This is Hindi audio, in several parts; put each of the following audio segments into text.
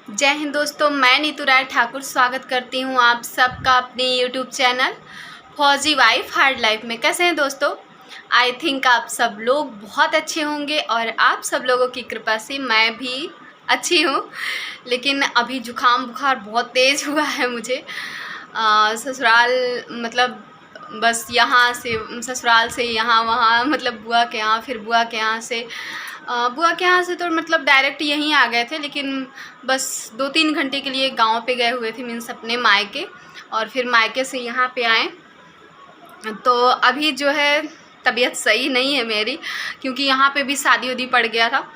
जय हिंद दोस्तों, मैं नीतू राय ठाकुर स्वागत करती हूँ आप सबका अपने यूट्यूब चैनल फौजी वाइफ हार्ड लाइफ में। कैसे हैं दोस्तों? आई थिंक आप सब लोग बहुत अच्छे होंगे और आप सब लोगों की कृपा से मैं भी अच्छी हूँ। लेकिन अभी जुकाम बुखार बहुत तेज़ हुआ है मुझे। ससुराल मतलब बस यहाँ से ससुराल से यहाँ वहाँ, मतलब बुआ के यहाँ, फिर बुआ के यहाँ से बुआ के यहाँ से तो मतलब डायरेक्ट यहीं आ गए थे, लेकिन बस 2-3 घंटे के लिए गांव पे गए हुए थे, मीन्स अपने मायके, और फिर मायके से यहाँ पे आए। तो अभी जो है तबीयत सही नहीं है मेरी, क्योंकि यहाँ पे भी शादी उदी पड़ गया था।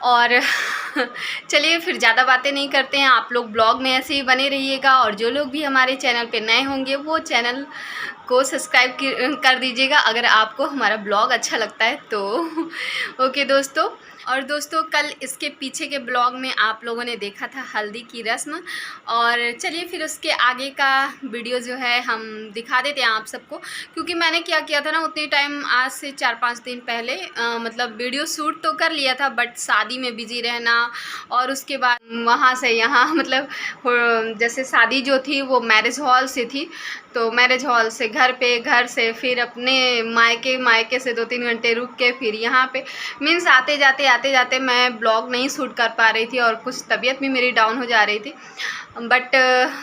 और चलिए फिर ज़्यादा बातें नहीं करते हैं, आप लोग ब्लॉग में ऐसे ही बने रहिएगा, और जो लोग भी हमारे चैनल पे नए होंगे वो चैनल को सब्सक्राइब कर दीजिएगा अगर आपको हमारा ब्लॉग अच्छा लगता है तो। ओके दोस्तों। और दोस्तों, कल इसके पीछे के ब्लॉग में आप लोगों ने देखा था हल्दी की रस्म, और चलिए फिर उसके आगे का वीडियो जो है हम दिखा देते हैं आप सबको। क्योंकि मैंने क्या किया था ना, उतनी टाइम आज से 4-5 दिन पहले मतलब वीडियो शूट तो कर लिया था, बट शादी में बिजी रहना, और उसके बाद वहाँ से यहाँ मतलब जैसे शादी जो थी वो मैरिज हॉल से थी, तो मैरिज हॉल से घर से फिर अपने मायके से 2-3 घंटे रुक के फिर यहाँ पे, मीन्स आते जाते मैं ब्लॉग नहीं शूट कर पा रही थी, और कुछ तबीयत भी मेरी डाउन हो जा रही थी। बट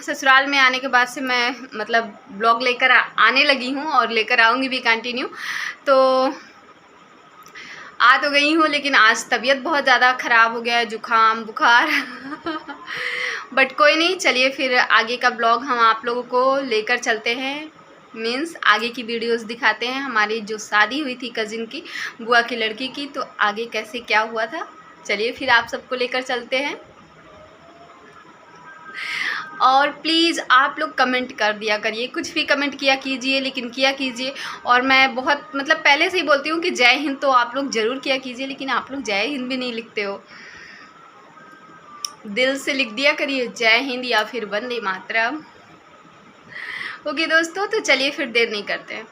ससुराल में आने के बाद से मैं मतलब ब्लॉग लेकर आने लगी हूँ, और लेकर आऊँगी भी कंटिन्यू। तो आ तो गई हूँ, लेकिन आज तबीयत बहुत ज़्यादा ख़राब हो गया है, जुकाम बुखार। बट कोई नहीं, चलिए फिर आगे का ब्लॉग हम आप लोगों को लेकर चलते हैं, मीन्स आगे की वीडियोस दिखाते हैं हमारी जो शादी हुई थी कज़िन की, बुआ की लड़की की, तो आगे कैसे क्या हुआ था। चलिए फिर आप सबको लेकर चलते हैं। और प्लीज़ आप लोग कमेंट कर दिया करिए, कुछ भी कमेंट किया कीजिए, लेकिन किया कीजिए। और मैं बहुत मतलब पहले से ही बोलती हूँ कि जय हिंद तो आप लोग ज़रूर किया कीजिए, लेकिन आप लोग जय हिंद भी नहीं लिखते हो। दिल से लिख दिया करिए जय हिंद या फिर वंदे मातरम। ओके दोस्तों, तो चलिए फिर देर नहीं करते हैं।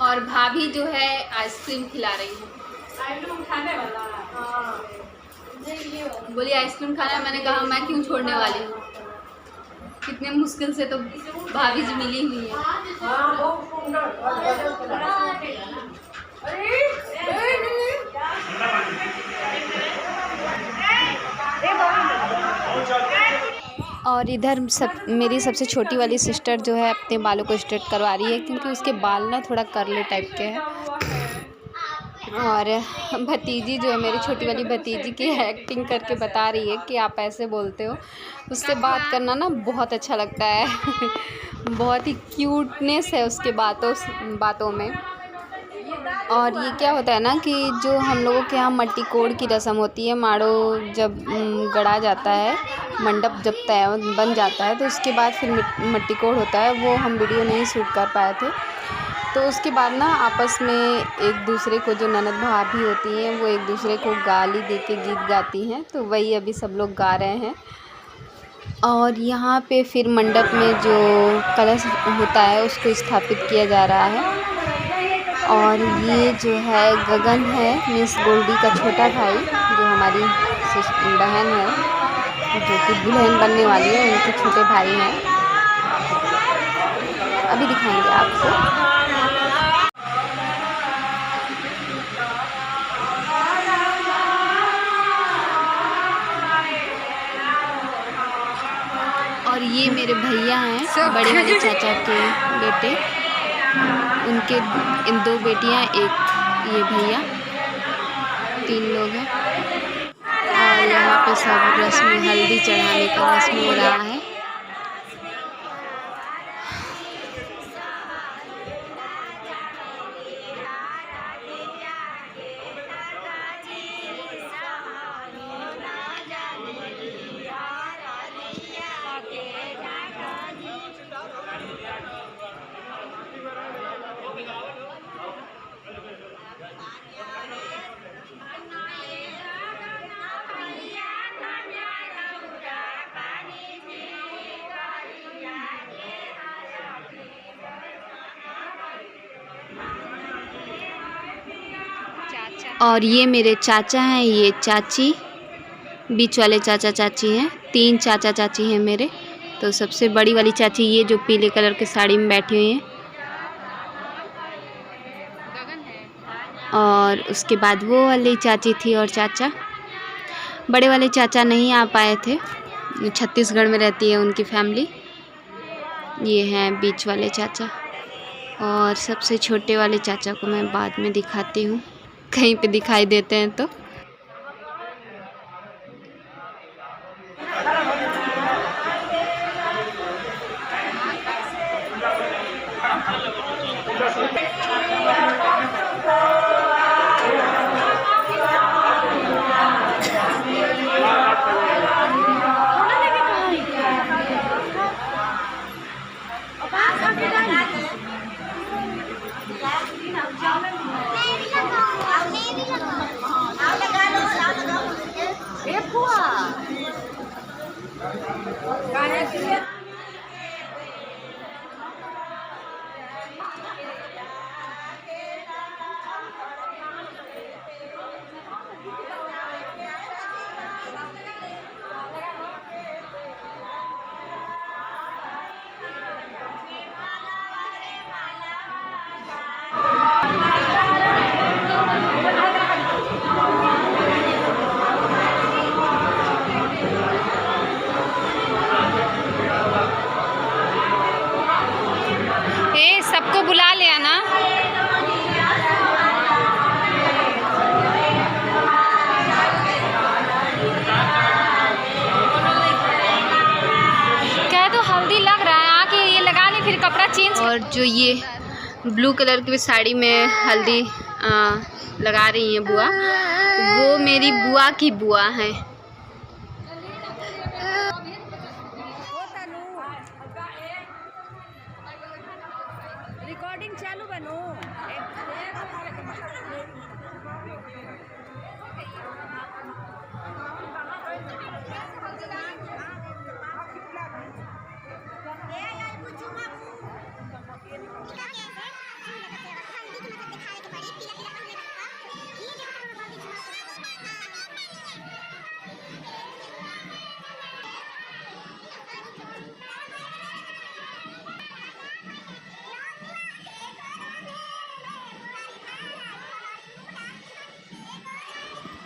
और भाभी जो है आइसक्रीम खिला रही है। आइसक्रीम खाने वाला? हाँ, बोलिए आइसक्रीम खाना है। मैंने कहा मैं क्यों छोड़ने वाली हूँ, कितने मुश्किल से तो भाभी जी मिली हुई है। और इधर मेरी सबसे छोटी वाली सिस्टर जो है अपने बालों को स्ट्रेट करवा रही है, क्योंकि उसके बाल ना थोड़ा कर्ली टाइप के हैं। और भतीजी जो है मेरी छोटी वाली भतीजी की एक्टिंग करके बता रही है कि आप ऐसे बोलते हो। उससे बात करना ना बहुत अच्छा लगता है। बहुत ही क्यूटनेस है उसके बातों में। और ये क्या होता है ना कि जो हम लोगों के यहाँ मट्टी कोड़ की रस्म होती है, माड़ो जब गड़ा जाता है, मंडप जब बन जाता है, तो उसके बाद फिर मट्टी कोड़ होता है। वो हम वीडियो नहीं शूट कर पाए थे। तो उसके बाद ना आपस में एक दूसरे को, जो ननद भाभी होती हैं, वो एक दूसरे को गाली दे के गीत गाती हैं, तो वही अभी सब लोग गा रहे हैं। और यहाँ पे फिर मंडप में जो कलश होता है उसको स्थापित किया जा रहा है। और ये जो है गगन है, मिस गोल्डी का छोटा भाई, जो हमारी बहन है, जो कि दुल्हन बनने वाली है, उनके छोटे भाई हैं। अभी दिखाएंगे आपको। और ये मेरे भैया हैं, बड़े वाले चाचा के बेटे, उनके इन 2 बेटियां, एक ये भैया, 3 लोग हैं। और यहाँ पे सब रस्म हल्दी चढ़ाने का रस्म हो रहा है। और ये मेरे चाचा हैं, ये चाची, बीच वाले चाचा चाची हैं, 3 चाचा चाची हैं मेरे। तो सबसे बड़ी वाली चाची ये जो पीले कलर की साड़ी में बैठी हुई हैं, और उसके बाद वो वाली चाची थी और चाचा। बड़े वाले चाचा नहीं आ पाए थे, छत्तीसगढ़ में रहती है उनकी फैमिली। ये हैं बीच वाले चाचा, और सबसे छोटे वाले चाचा को मैं बाद में दिखाती हूँ, कहीं पे दिखाई देते हैं तो। सबको बुला ले आना। क्या तो हल्दी लग रहा है, आके ये लगा ले फिर कपड़ा चेंज। और जो ये ब्लू कलर की साड़ी में हल्दी लगा रही हैं बुआ, वो मेरी बुआ की बुआ हैं। रिकॉर्डिंग चालू बनो।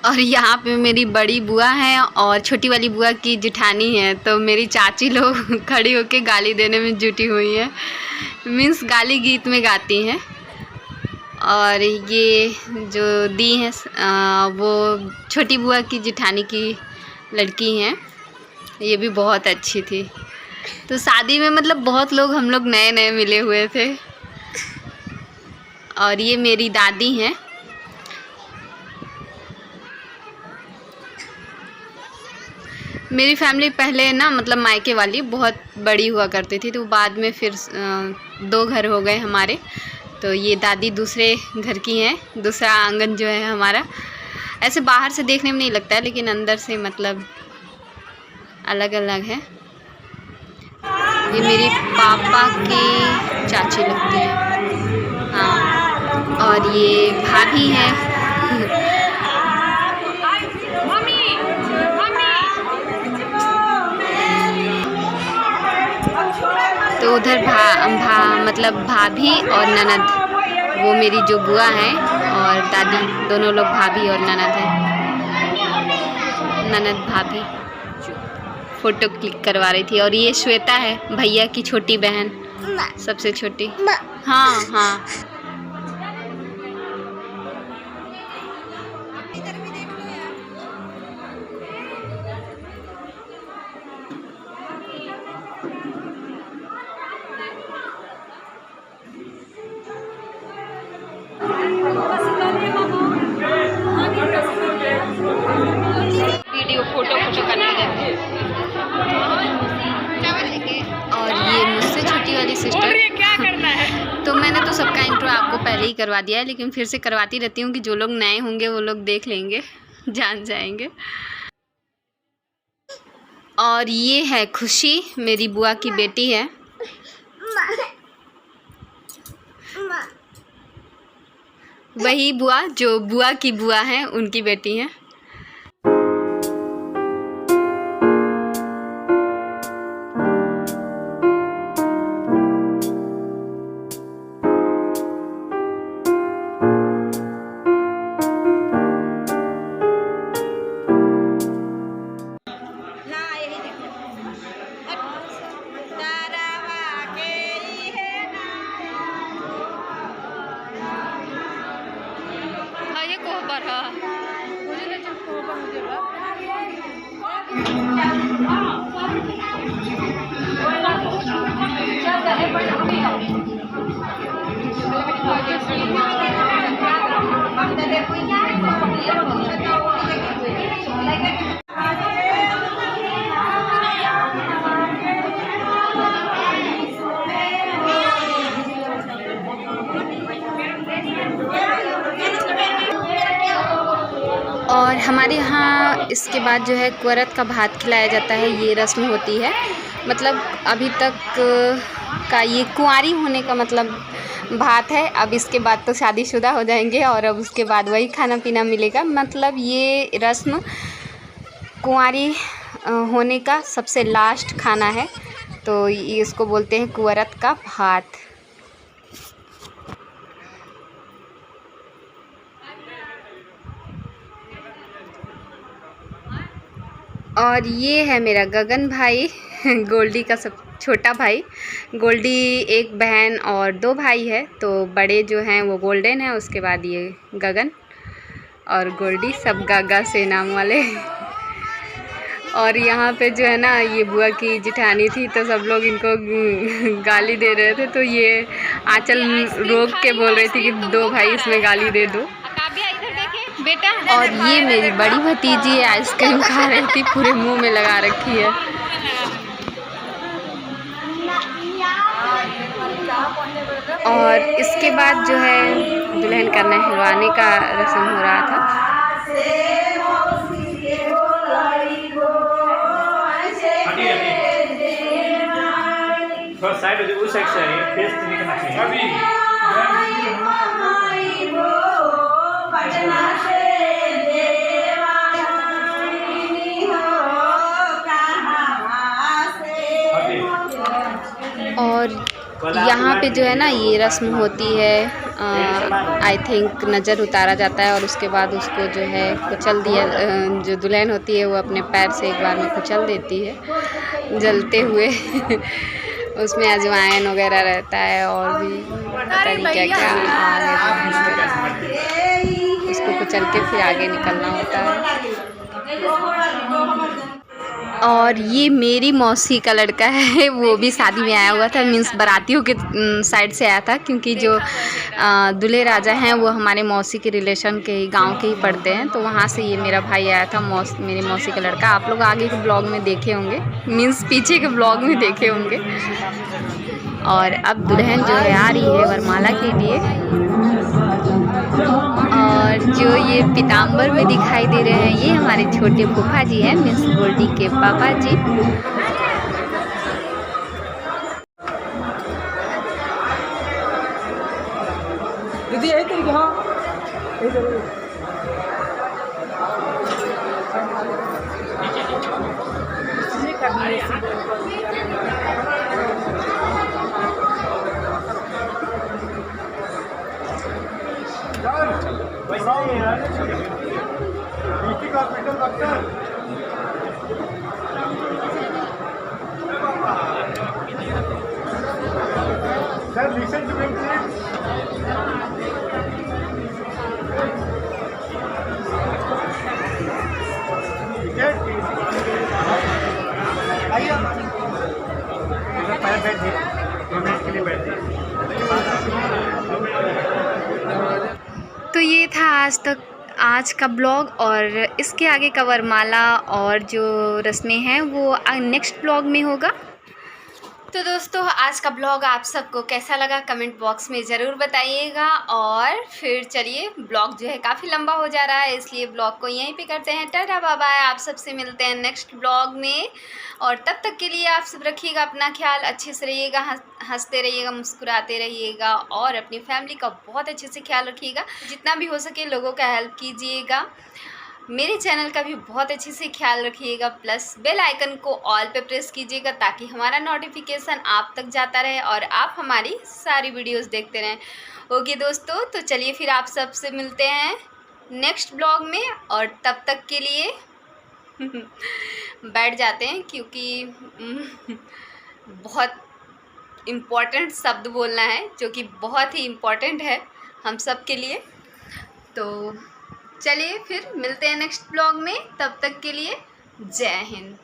और यहाँ पे मेरी बड़ी बुआ है और छोटी वाली बुआ की जेठानी है, तो मेरी चाची लोग खड़ी होके गाली देने में जुटी हुई हैं, मीन्स गाली गीत में गाती हैं। और ये जो दी हैं वो छोटी बुआ की जेठानी की लड़की हैं, ये भी बहुत अच्छी थी। तो शादी में मतलब बहुत लोग हम लोग नए नए मिले हुए थे। और ये मेरी दादी हैं। मेरी फैमिली पहले ना मतलब मायके वाली बहुत बड़ी हुआ करती थी, तो बाद में फिर 2 घर हो गए हमारे। तो ये दादी दूसरे घर की हैं, दूसरा आंगन जो है हमारा। ऐसे बाहर से देखने में नहीं लगता है, लेकिन अंदर से मतलब अलग अलग है। ये मेरी पापा की चाची लगती है, हाँ। और ये भाभी हैं। तो उधर मतलब भाभी और ननद, वो मेरी जो बुआ हैं और दादी, दोनों लोग भाभी और ननद हैं। ननद भाभी फ़ोटो क्लिक करवा रही थी। और ये श्वेता है, भैया की छोटी बहन, सबसे छोटी। हाँ हाँ। वीडियो फोटो करने गए। और ये मुझसे छोटी वाली सिस्टर। क्या करना है? तो मैंने तो सबका इंट्रो आपको पहले ही करवा दिया है, लेकिन फिर से करवाती रहती हूँ कि जो लोग नए होंगे वो लोग देख लेंगे, जान जाएंगे। और ये है खुशी, मेरी बुआ की बेटी है। वही बुआ जो बुआ की बुआ है, उनकी बेटी है। और हमारे यहाँ इसके बाद जो है कुवरत का भात खिलाया जाता है, ये रस्म होती है। मतलब अभी तक का ये कुंवारी होने का मतलब भात है। अब इसके बाद तो शादीशुदा हो जाएंगे और अब उसके बाद वही खाना पीना मिलेगा। मतलब ये रस्म कुंवारी होने का सबसे लास्ट खाना है, तो ये इसको बोलते हैं कुवरत का भात। और ये है मेरा गगन भाई, गोल्डी का सब छोटा भाई। गोल्डी एक बहन और 2 भाई है, तो बड़े जो हैं वो गोल्डन है, उसके बाद ये गगन और गोल्डी, सब गागा से नाम वाले। और यहाँ पे जो है ना, ये बुआ की जिठानी थी, तो सब लोग इनको गाली दे रहे थे, तो ये आंचल रोक के बोल रही थी कि 2 भाई इसमें गाली दे दो। बेटा, और ये मेरी बड़ी भतीजी है, आइसक्रीम खा रही थी, पूरे मुंह में लगा रखी है। और इसके बाद जो है दुल्हन का नहलवाने का रस्म हो रहा था। और यहाँ पे जो है ना, ये रस्म होती है, आई थिंक नज़र उतारा जाता है और उसके बाद उसको जो है कुचल दिया, जो दुल्हन होती है वो अपने पैर से एक बार में कुचल देती है जलते हुए। उसमें अजवाइन वगैरह रहता है और भी पता नहीं क्या क्या, उसको कुचल के फिर आगे निकलना होता है। और ये मेरी मौसी का लड़का है, वो भी शादी में आया हुआ था, मीन्स बारातियों के साइड से आया था, क्योंकि जो दूल्हे राजा हैं वो हमारे मौसी के रिलेशन के ही गांव के ही पड़ते हैं, तो वहाँ से ये मेरा भाई आया था, मेरी मौसी का लड़का। आप लोग आगे के ब्लॉग में देखे होंगे, मीन्स पीछे के ब्लॉग में देखे होंगे। और अब दुल्हन जो है आ रही है वरमाला के लिए। और जो ये पीताम्बर में दिखाई दे रहे हैं, ये हमारे छोटे फूफा जी हैं, मिस गोल्डी के पापा जी। दीदी यही तरीके, हाँ Sir, listen to me, please. आइए, पैर बैठ जाइए, 2 मिनट के लिए बैठ जाइए। तो ये था आज का ब्लॉग, और इसके आगे का वरमाला और जो रस्में हैं वो नेक्स्ट ब्लॉग में होगा। तो दोस्तों, आज का ब्लॉग आप सबको कैसा लगा कमेंट बॉक्स में ज़रूर बताइएगा। और फिर चलिए, ब्लॉग जो है काफ़ी लंबा हो जा रहा है, इसलिए ब्लॉग को यहीं पे करते हैं। टाटा बाय बाय, आप सबसे मिलते हैं नेक्स्ट ब्लॉग में। और तब तक के लिए आप सब रखिएगा अपना ख्याल, अच्छे से रहिएगा, हंसते रहिएगा, मुस्कुराते रहिएगा, और अपनी फैमिली का बहुत अच्छे से ख्याल रखिएगा। जितना भी हो सके लोगों का हेल्प कीजिएगा, मेरे चैनल का भी बहुत अच्छे से ख्याल रखिएगा। प्लस बेल आइकन को ऑल पे प्रेस कीजिएगा, ताकि हमारा नोटिफिकेशन आप तक जाता रहे और आप हमारी सारी वीडियोस देखते रहें। ओके दोस्तों, तो चलिए फिर आप सबसे मिलते हैं नेक्स्ट ब्लॉग में, और तब तक के लिए बैठ जाते हैं, क्योंकि बहुत इम्पोर्टेंट शब्द बोलना है, जो कि बहुत ही इम्पोर्टेंट है हम सब के लिए। तो चलिए फिर मिलते हैं नेक्स्ट ब्लॉग में, तब तक के लिए जय हिंद।